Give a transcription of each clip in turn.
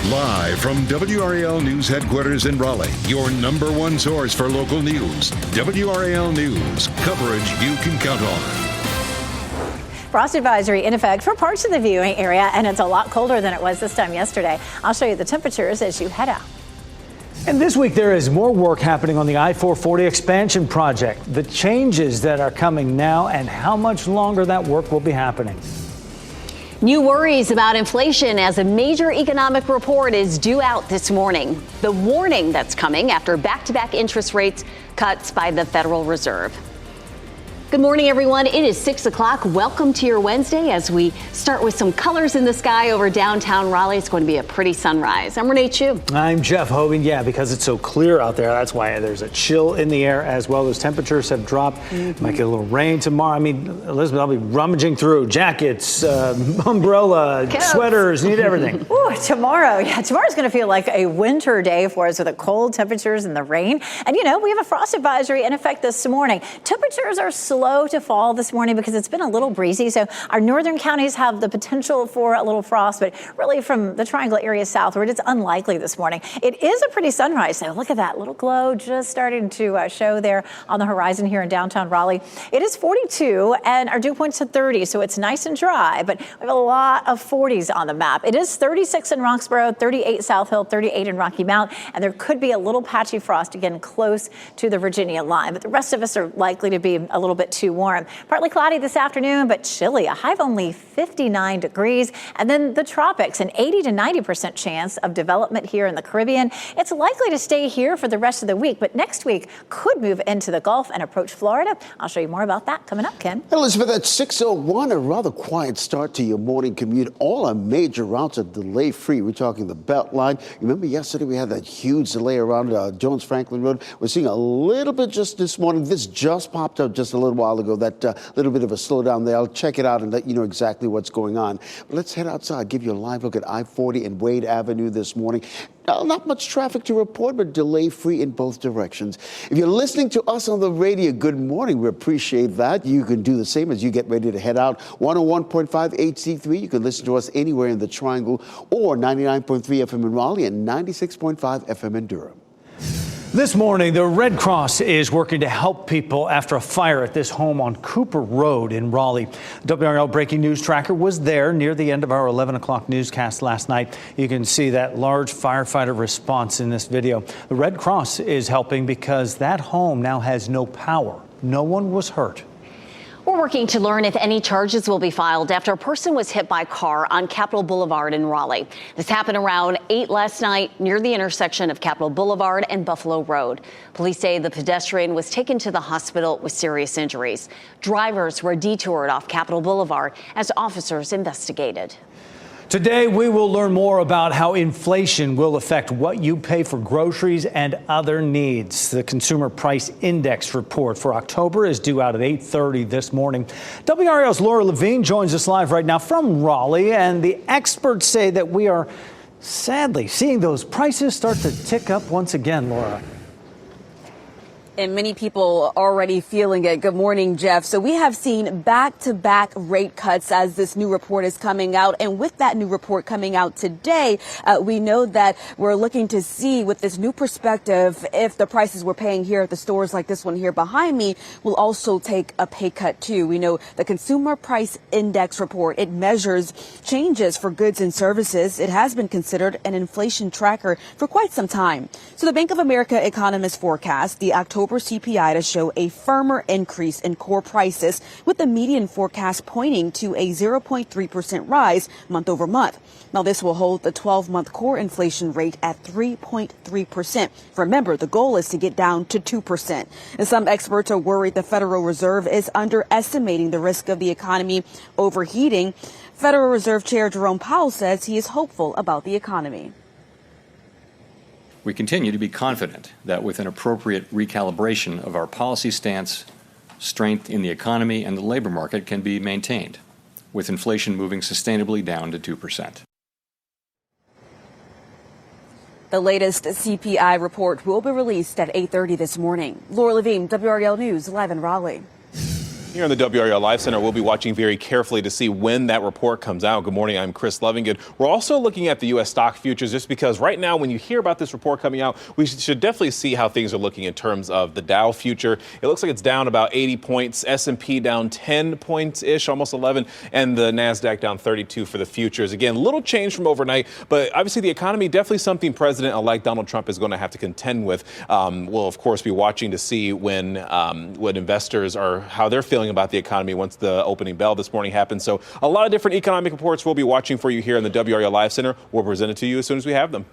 Live from WRAL News Headquarters in Raleigh, your number one source for local news. WRAL News, coverage you can count on. Frost advisory in effect for parts of the viewing area, and it's a lot colder than it was this time yesterday. I'll show you the temperatures as you head out. And this week there is more work happening on the I-440 expansion project. The changes that are coming now and how much longer that work will be happening. New worries about inflation as a major economic report is due out this morning. The warning that's coming after back-to-back interest rates cuts by the Federal Reserve. Good morning, everyone. It is 6 o'clock. Welcome to your Wednesday as we start with some colors in the sky over downtown Raleigh. It's going to be a pretty sunrise. I'm Renee Chu. I'm Jeff Hogan. Yeah, because it's so clear out there, that's why there's a chill in the air as well. Those temperatures have dropped. Might get a little rain tomorrow. I mean, Elizabeth, I'll be rummaging through jackets, umbrella, sweaters, need everything. Ooh, tomorrow's going to feel like a winter day for us with the cold temperatures and the rain. And, we have a frost advisory in effect this morning. Temperatures are slow to fall this morning because it's been a little breezy. So our northern counties have the potential for a little frost, but really from the triangle area southward, it's unlikely this morning. It is a pretty sunrise. So look at that little glow just starting to show there on the horizon here in downtown Raleigh. It is 42 and our dew point's at 30. So it's nice and dry, but we have a lot of 40s on the map. It is 36 in Roxborough, 38 South Hill, 38 in Rocky Mount, and there could be a little patchy frost again close to the Virginia line. But the rest of us are likely to be a little bit too warm. Partly cloudy this afternoon, but chilly. A high of only 59 degrees. And then the tropics, an 80 to 90% chance of development here in the Caribbean. It's likely to stay here for the rest of the week, but next week could move into the Gulf and approach Florida. I'll show you more about that coming up, Ken. Elizabeth, at 6:01, a rather quiet start to your morning commute. All our major routes are delay-free. We're talking the Beltline. Remember yesterday we had that huge delay around Jones Franklin Road. We're seeing a little bit just this morning. This just popped up just a little while ago. That little bit of a slowdown there. I'll check it out and let you know exactly what's going on. But let's head outside, give you a live look at I-40 and Wade Avenue this morning. Not much traffic to report, but delay-free in both directions. If you're listening to us on the radio, good morning. We appreciate that. You can do the same as you get ready to head out. 101.5 HD3. You can listen to us anywhere in the Triangle, or 99.3 FM in Raleigh and 96.5 FM in Durham. This morning, the Red Cross is working to help people after a fire at this home on Cooper Road in Raleigh. WRL Breaking News Tracker was there near the end of our 11 o'clock newscast last night. You can see that large firefighter response in this video. The Red Cross is helping because that home now has no power. No one was hurt. We're working to learn if any charges will be filed after a person was hit by a car on Capitol Boulevard in Raleigh. This happened around 8 last night near the intersection of Capitol Boulevard and Buffalo Road. Police say the pedestrian was taken to the hospital with serious injuries. Drivers were detoured off Capitol Boulevard as officers investigated. Today, we will learn more about how inflation will affect what you pay for groceries and other needs. The Consumer Price Index report for October is due out at 8:30 this morning. WRAL's Laura Levine joins us live right now from Raleigh, and the experts say that we are sadly seeing those prices start to tick up once again, Laura. And many people already feeling it. Good morning, Jeff. So we have seen back-to-back rate cuts as this new report is coming out. And with that new report coming out today, we know that we're looking to see with this new perspective if the prices we're paying here at the stores like this one here behind me will also take a pay cut too. We know the Consumer Price Index report, it measures changes for goods and services. It has been considered an inflation tracker for quite some time. So the Bank of America economists forecast the October CPI to show a firmer increase in core prices, with the median forecast pointing to a 0.3% rise month over month. Now, this will hold the 12-month core inflation rate at 3.3%. Remember, the goal is to get down to 2%. And some experts are worried the Federal Reserve is underestimating the risk of the economy overheating. Federal Reserve Chair Jerome Powell says he is hopeful about the economy. We continue to be confident that with an appropriate recalibration of our policy stance, strength in the economy and the labor market can be maintained, with inflation moving sustainably down to 2%. The latest CPI report will be released at 8:30 this morning. Laura Levine, WRAL News, live in Raleigh. Here in the WRAL Live Center, we'll be watching very carefully to see when that report comes out. Good morning, I'm Chris Lovingood. We're also looking at the U.S. stock futures just because right now when you hear about this report coming out, we should definitely see how things are looking in terms of the Dow future. It looks like it's down about 80 points, S&P down 10 points-ish, almost 11, and the NASDAQ down 32 for the futures. Again, little change from overnight, but obviously the economy definitely something President-elect Donald Trump is going to have to contend with. We'll, of course, be watching to see when what investors are, how they're feeling about the economy once the opening bell this morning happens. So a lot of different economic reports we'll be watching for you here in the WRAL Live Center. We'll present it to you as soon as we have them.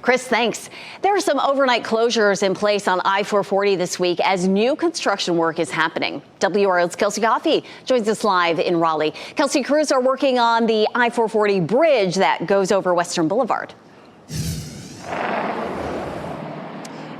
Chris, thanks. There are some overnight closures in place on I-440 this week as new construction work is happening. WRAL's Kelsey Coffey joins us live in Raleigh. Kelsey, crews are working on the I-440 bridge that goes over Western Boulevard.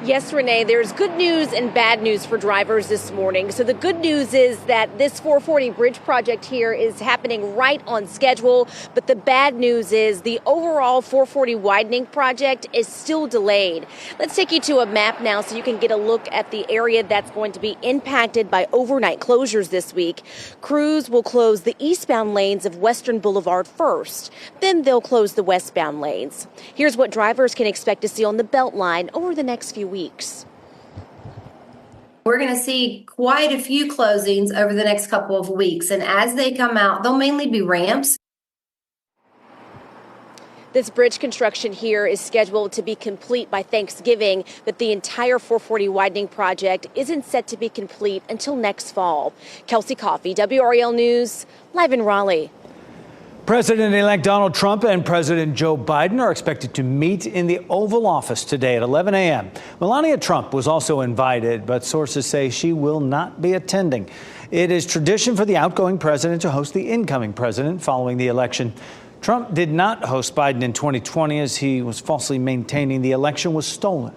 Yes, Renee, there's good news and bad news for drivers this morning. So the good news is that this 440 bridge project here is happening right on schedule. But the bad news is the overall 440 widening project is still delayed. Let's take you to a map now so you can get a look at the area that's going to be impacted by overnight closures this week. Crews will close the eastbound lanes of Western Boulevard first. Then they'll close the westbound lanes. Here's what drivers can expect to see on the Beltline over the next few weeks. We're going to see quite a few closings over the next couple of weeks. And as they come out, they'll mainly be ramps. This bridge construction here is scheduled to be complete by Thanksgiving, but the entire 440 widening project isn't set to be complete until next fall. Kelsey Coffey, WRAL News, live in Raleigh. President-elect Donald Trump and President Joe Biden are expected to meet in the Oval Office today at 11 a.m. Melania Trump was also invited, but sources say she will not be attending. It is tradition for the outgoing president to host the incoming president following the election. Trump did not host Biden in 2020 as he was falsely maintaining the election was stolen.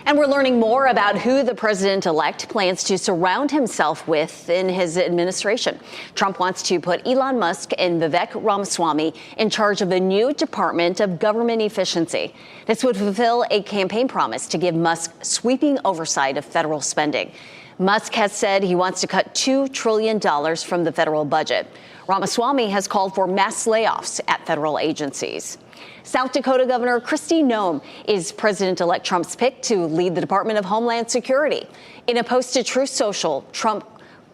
And we're learning more about who the president-elect plans to surround himself with in his administration. Trump wants to put Elon Musk and Vivek Ramaswamy in charge of a new Department of Government Efficiency. This would fulfill a campaign promise to give Musk sweeping oversight of federal spending. Musk has said he wants to cut $2 trillion from the federal budget. Ramaswamy has called for mass layoffs at federal agencies. South Dakota Governor Kristi Noem is President-elect Trump's pick to lead the Department of Homeland Security. In a post to Truth Social, Trump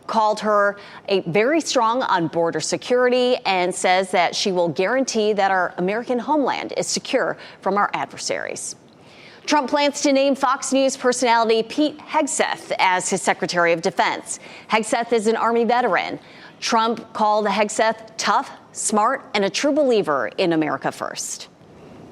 called her a very strong on border security and says that she will guarantee that our American homeland is secure from our adversaries. Trump plans to name Fox News personality Pete Hegseth as his Secretary of Defense. Hegseth is an Army veteran. Trump called Hegseth tough, smart, and a true believer in America first.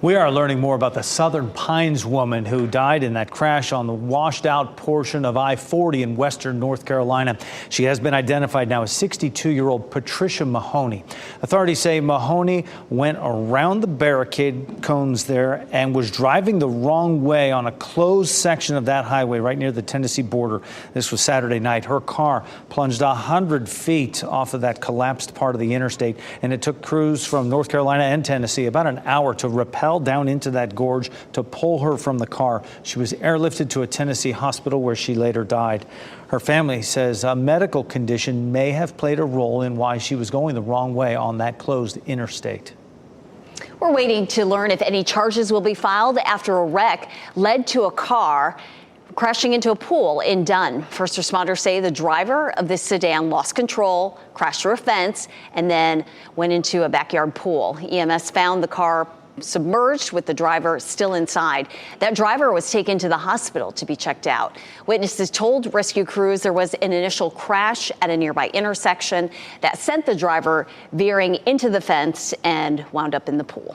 We are learning more about the Southern Pines woman who died in that crash on the washed out portion of I-40 in western North Carolina. She has been identified now as 62-year-old Patricia Mahoney. Authorities say Mahoney went around the barricade cones there and was driving the wrong way on a closed section of that highway right near the Tennessee border. This was Saturday night. Her car plunged 100 feet off of that collapsed part of the interstate, and it took crews from North Carolina and Tennessee about an hour to rappel down into that gorge to pull her from the car. She was airlifted to a Tennessee hospital where she later died. Her family says a medical condition may have played a role in why she was going the wrong way on that closed interstate. We're waiting to learn if any charges will be filed after a wreck led to a car crashing into a pool in Dunn. First responders say the driver of this sedan lost control, crashed through a fence, and then went into a backyard pool. EMS found the car submerged with the driver still inside. That driver was taken to the hospital to be checked out. Witnesses told rescue crews there was an initial crash at a nearby intersection that sent the driver veering into the fence and wound up in the pool.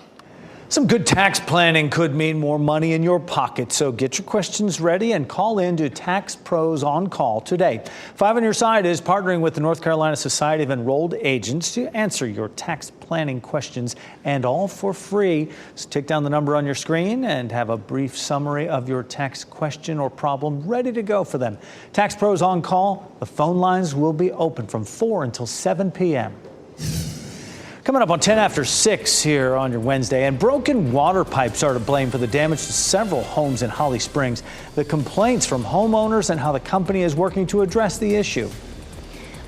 Some good tax planning could mean more money in your pocket, so get your questions ready and call in to Tax Pros On Call today. 5 on Your Side is partnering with the North Carolina Society of Enrolled Agents to answer your tax planning questions, and all for free. So take down the number on your screen and have a brief summary of your tax question or problem ready to go for them. Tax Pros On Call, the phone lines will be open from 4 until 7 p.m. Coming up on 10 after 6 here on your Wednesday, and broken water pipes are to blame for the damage to several homes in Holly Springs. The complaints from homeowners and how the company is working to address the issue.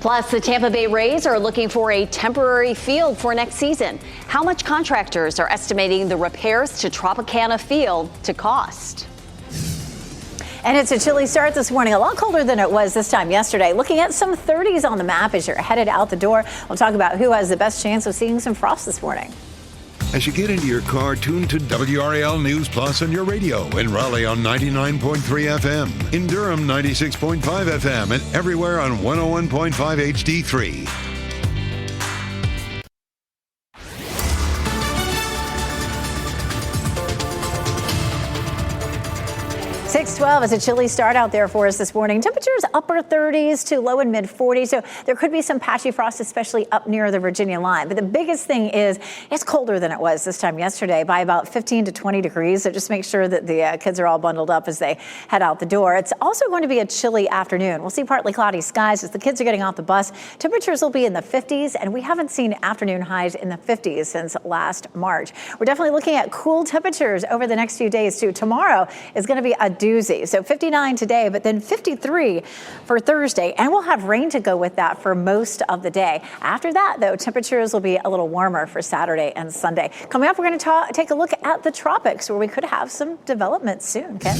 Plus, the Tampa Bay Rays are looking for a temporary field for next season. How much contractors are estimating the repairs to Tropicana Field to cost? And it's a chilly start this morning, a lot colder than it was this time yesterday. Looking at some 30s on the map as you're headed out the door. We'll talk about who has the best chance of seeing some frost this morning. As you get into your car, tune to WRAL News Plus on your radio. In Raleigh on 99.3 FM. In Durham, 96.5 FM. And everywhere on 101.5 HD3. 612 is a chilly start out there for us this morning. Temperatures upper 30s to low and mid 40s. So there could be some patchy frost, especially up near the Virginia line. But the biggest thing is it's colder than it was this time yesterday by about 15 to 20 degrees. So just make sure that the kids are all bundled up as they head out the door. It's also going to be a chilly afternoon. We'll see partly cloudy skies as the kids are getting off the bus. Temperatures will be in the 50s, and we haven't seen afternoon highs in the 50s since last March. We're definitely looking at cool temperatures over the next few days, too. Tomorrow is going to be a doozy. So 59 today, but then 53 for Thursday. And we'll have rain to go with that for most of the day. After that, though, temperatures will be a little warmer for Saturday and Sunday. Coming up, we're going to take a look at the tropics where we could have some development soon. Ken?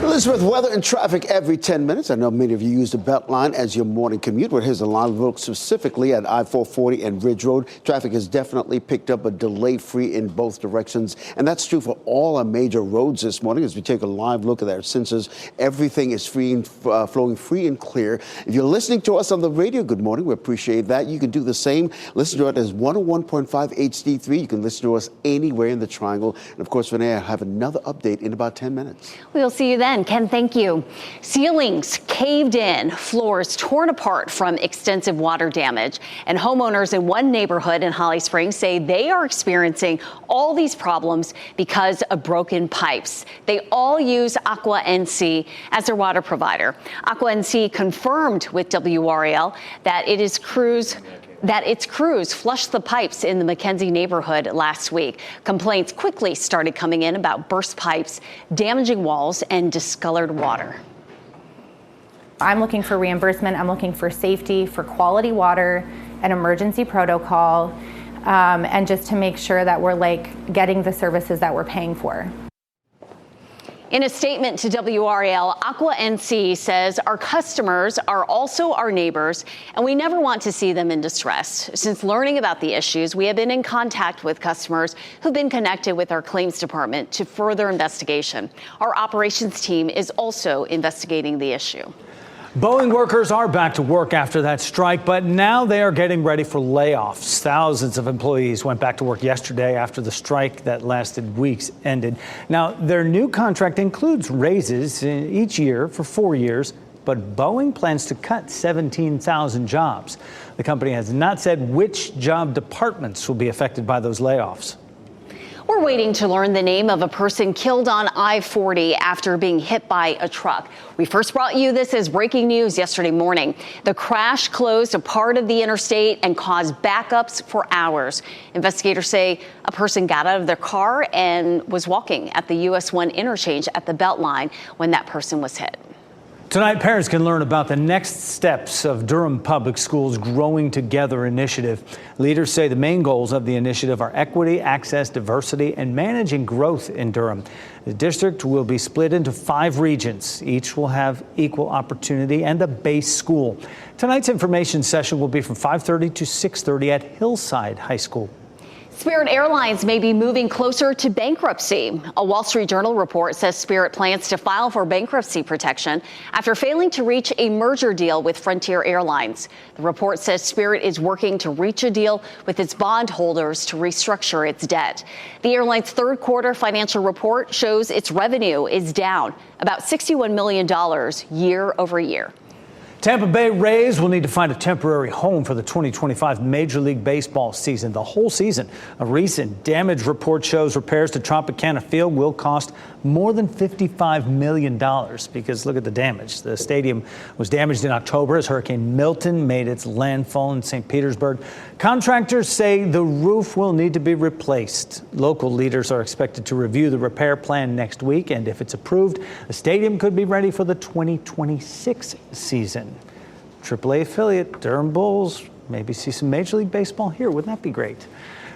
Elizabeth, weather and traffic every 10 minutes. I know many of you use the Beltline as your morning commute. But here's a live look specifically at I-440 and Ridge Road. Traffic has definitely picked up, but delay-free in both directions. And that's true for all our major roads this morning. As we take a live look at our sensors, everything is flowing free and clear. If you're listening to us on the radio, good morning. We appreciate that. You can do the same. Listen to it as 101.5 HD3. You can listen to us anywhere in the triangle. And of course, Renee, I have another update in about 10 minutes. We'll see you then. Ken, thank you. Ceilings caved in, floors torn apart from extensive water damage. And homeowners in one neighborhood in Holly Springs say they are experiencing all these problems because of broken pipes. They all use Aqua NC as their water provider. Aqua NC confirmed with WRAL that its crews flushed the pipes in the McKenzie neighborhood last week. Complaints quickly started coming in about burst pipes, damaging walls, and discolored water. I'm looking for reimbursement. I'm looking for safety, for quality water, an emergency protocol, and just to make sure that we're getting the services that we're paying for. In a statement to WRAL, Aqua NC says our customers are also our neighbors, and we never want to see them in distress. Since learning about the issues, we have been in contact with customers who've been connected with our claims department to further investigation. Our operations team is also investigating the issue. Boeing workers are back to work after that strike, but now they are getting ready for layoffs. Thousands of employees went back to work yesterday after the strike that lasted weeks ended. Now, their new contract includes raises each year for 4 years, but Boeing plans to cut 17,000 jobs. The company has not said which job departments will be affected by those layoffs. We're waiting to learn the name of a person killed on I-40 after being hit by a truck. We first brought you this as breaking news yesterday morning. The crash closed a part of the interstate and caused backups for hours. Investigators say a person got out of their car and was walking at the US 1 interchange at the Beltline when that person was hit. Tonight, parents can learn about the next steps of Durham Public Schools' Growing Together initiative. Leaders say the main goals of the initiative are equity, access, diversity, and managing growth in Durham. The district will be split into 5 regions. Each will have equal opportunity and a base school. Tonight's information session will be from 5:30 to 6:30 at Hillside High School. Spirit Airlines may be moving closer to bankruptcy. A Wall Street Journal report says Spirit plans to file for bankruptcy protection after failing to reach a merger deal with Frontier Airlines. The report says Spirit is working to reach a deal with its bondholders to restructure its debt. The airline's third quarter financial report shows its revenue is down about $61 million year over year. Tampa Bay Rays will need to find a temporary home for the 2025 Major League Baseball season, the whole season. A recent damage report shows repairs to Tropicana Field will cost more than $55 million because look at the damage. The stadium was damaged in October as Hurricane Milton made its landfall in St. Petersburg. Contractors say the roof will need to be replaced. Local leaders are expected to review the repair plan next week, and if it's approved, the stadium could be ready for the 2026 season. AAA affiliate, Durham Bulls. Maybe see some Major League Baseball here. Wouldn't that be great?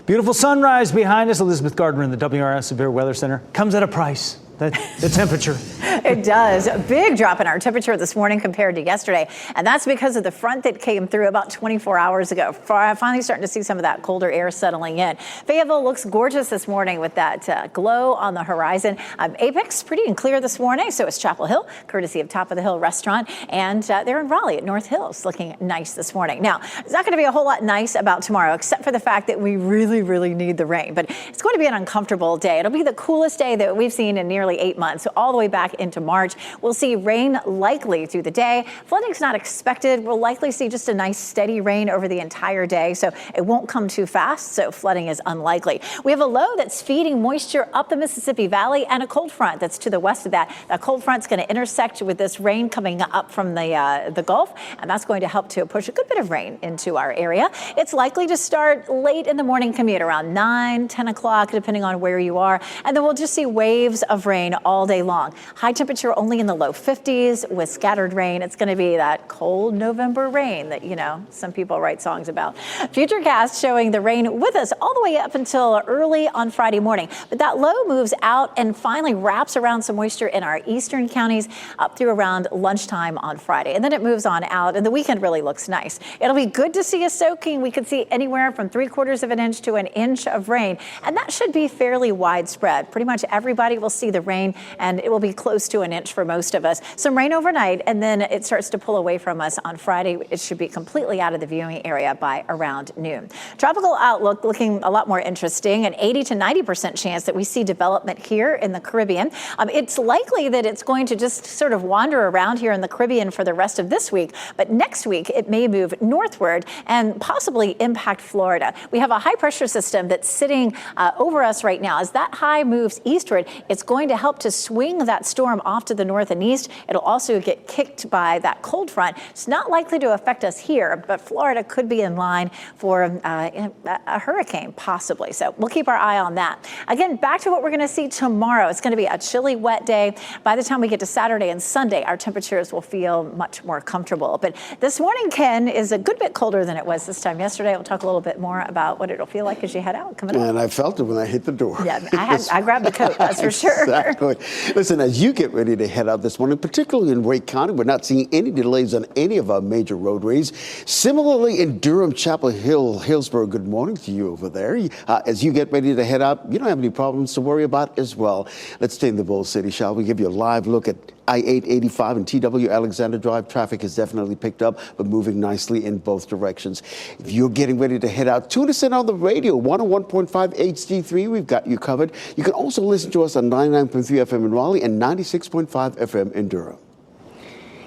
Beautiful sunrise behind us. Elizabeth Gardner in the WRAL Severe Weather Center. Comes at a price. The temperature. It does. A big drop in our temperature this morning compared to yesterday. And that's because of the front that came through about 24 hours ago. Finally starting to see some of that colder air settling in. Fayetteville looks gorgeous this morning with that glow on the horizon. Apex pretty and clear this morning. So is Chapel Hill, courtesy of Top of the Hill Restaurant. And they're in Raleigh at North Hills, looking nice this morning. Now, it's not going to be a whole lot nice about tomorrow, except for the fact that we really, really need the rain. But it's going to be an uncomfortable day. It'll be the coolest day that we've seen in nearly 8 months, so all the way back into March. We'll see rain likely through the day. Flooding's not expected. We'll likely see just a nice steady rain over the entire day, so it won't come too fast, so flooding is unlikely. We have a low that's feeding moisture up the Mississippi Valley and a cold front that's to the west of that. That cold front's going to intersect with this rain coming up from the Gulf, and that's going to help to push a good bit of rain into our area. It's likely to start late in the morning commute, around 9, 10 o'clock, depending on where you are, and then we'll just see waves of rain all day long. High temperature only in the low 50s with scattered rain. It's going to be that cold November rain that, some people write songs about. Futurecast showing the rain with us all the way up until early on Friday morning. But that low moves out and finally wraps around some moisture in our eastern counties up through around lunchtime on Friday. And then it moves on out, and the weekend really looks nice. It'll be good to see a soaking. We could see anywhere from 3/4 of an inch to an inch of rain, and that should be fairly widespread. Pretty much everybody will see the rain, and it will be close to an inch for most of us. Some rain overnight, and then it starts to pull away from us on Friday. It should be completely out of the viewing area by around noon. Tropical outlook looking a lot more interesting. An 80 to 90% chance that we see development here in the Caribbean. It's likely that it's going to just sort of wander around here in the Caribbean for the rest of this week, but next week it may move northward and possibly impact Florida. We have a high pressure system that's sitting over us right now. As that high moves eastward, it's going to help to swing that storm off to the north and east. It'll also get kicked by that cold front. It's not likely to affect us here, but Florida could be in line for a hurricane, possibly. So we'll keep our eye on that. Again, back to what we're going to see tomorrow. It's going to be a chilly, wet day. By the time we get to Saturday and Sunday, our temperatures will feel much more comfortable. But this morning, Ken, is a good bit colder than it was this time yesterday. We'll talk a little bit more about what it'll feel like as you head out coming up. And I felt it when I hit the door. Yeah, I grabbed the coat, that's for sure. Exactly. Listen, as you get ready to head out this morning, particularly in Wake County, we're not seeing any delays on any of our major roadways. Similarly, in Durham, Chapel Hill, Hillsborough, good morning to you over there. As you get ready to head out, you don't have any problems to worry about as well. Let's stay in the Bowl City, shall we? Give you a live look at I-885 and TW Alexander Drive. Traffic has definitely picked up, but moving nicely in both directions. If you're getting ready to head out, tune us in on the radio, 101.5 HD3. We've got you covered. You can also listen to us on 99.3 FM in Raleigh and 96.5 FM in Durham.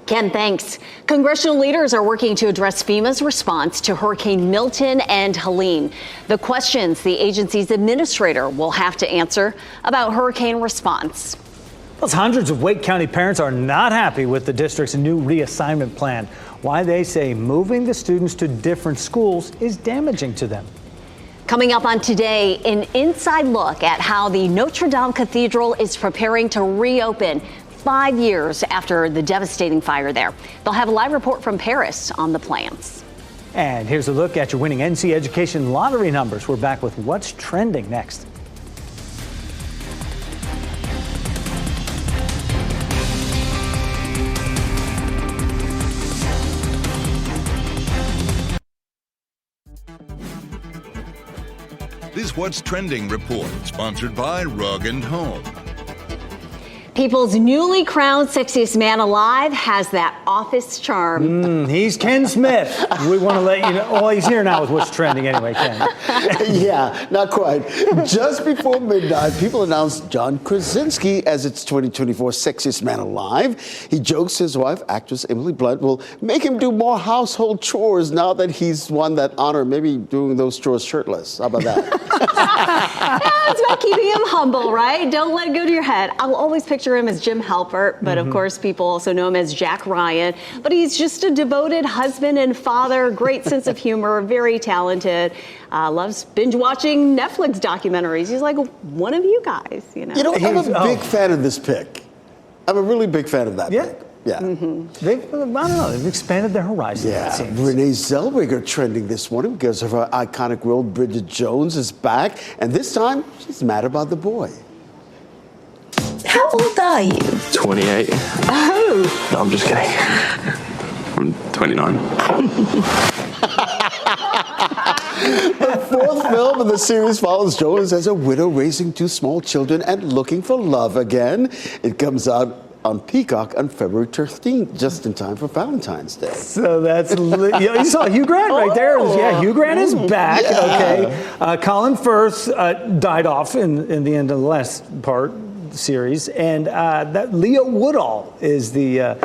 Ken, thanks. Congressional leaders are working to address FEMA's response to Hurricane Milton and Helene. The questions the agency's administrator will have to answer about hurricane response. Hundreds of Wake County parents are not happy with the district's new reassignment plan. Why they say moving the students to different schools is damaging to them. Coming up on Today, an inside look at how the Notre Dame Cathedral is preparing to reopen 5 years after the devastating fire there. They'll have a live report from Paris on the plans. And here's a look at your winning NC Education lottery numbers. We're back with what's trending next. This What's Trending report, sponsored by Rug & Home. People's newly crowned sexiest man alive has that office charm. He's Ken Smith. We want to let you know. Well, he's here now with what's trending anyway, Ken. Yeah, not quite. Just before midnight, people announced John Krasinski as its 2024 sexiest man alive. He jokes his wife, actress Emily Blunt, will make him do more household chores now that he's won that honor, maybe doing those chores shirtless. How about that? It's about keeping him humble, right? Don't let it go to your head. I'll always picture him as Jim Halpert, but of course people also know him as Jack Ryan. But he's just a devoted husband and father, great sense of humor, very talented, loves binge watching Netflix documentaries. He's like one of you guys, you know. I'm a big fan of this pick. I'm a really big fan of that pick. Yeah. They've, I don't know, they've expanded their horizons. Yeah. Renee Zellweger trending this morning because of her iconic role. Bridget Jones is back, and this time she's mad about the boy. How old are you? 28. Oh. No, I'm just kidding. I'm 29. The fourth film in the series follows Jones as a widow raising two small children and looking for love again. It comes out on Peacock on February 13th, just in time for Valentine's Day. So that's, you saw Hugh Grant right there. Yeah, Hugh Grant is back. Yeah. Okay. Colin Firth died off in the end of the last part series. And that Leo Woodall is the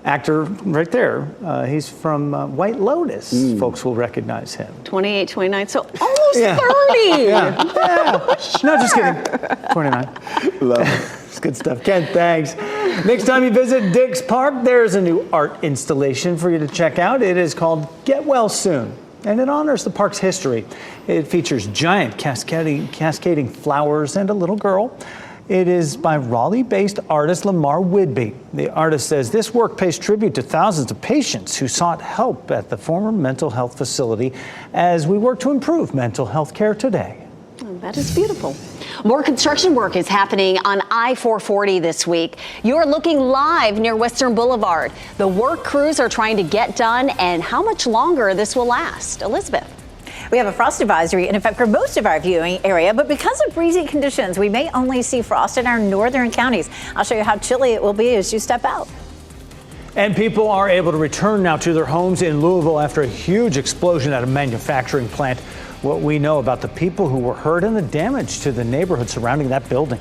actor right there. He's from White Lotus. Folks will recognize him. 28, 29, so almost 30. Yeah. No, just kidding. 29. Love it. It's good stuff. Ken, thanks. Next time you visit Dick's Park, there's a new art installation for you to check out. It is called Get Well Soon, and it honors the park's history. It features giant cascading flowers and a little girl. It is by Raleigh-based artist Lamar Whidbey. The artist says this work pays tribute to thousands of patients who sought help at the former mental health facility as we work to improve mental health care today. That is beautiful. More construction work is happening on I-440 this week. You're looking live near Western Boulevard. The work crews are trying to get done, and how much longer this will last. Elizabeth. We have a frost advisory in effect for most of our viewing area, but because of breezy conditions, we may only see frost in our northern counties. I'll show you how chilly it will be as you step out. And people are able to return now to their homes in Louisville after a huge explosion at a manufacturing plant. What we know about the people who were hurt and the damage to the neighborhood surrounding that building.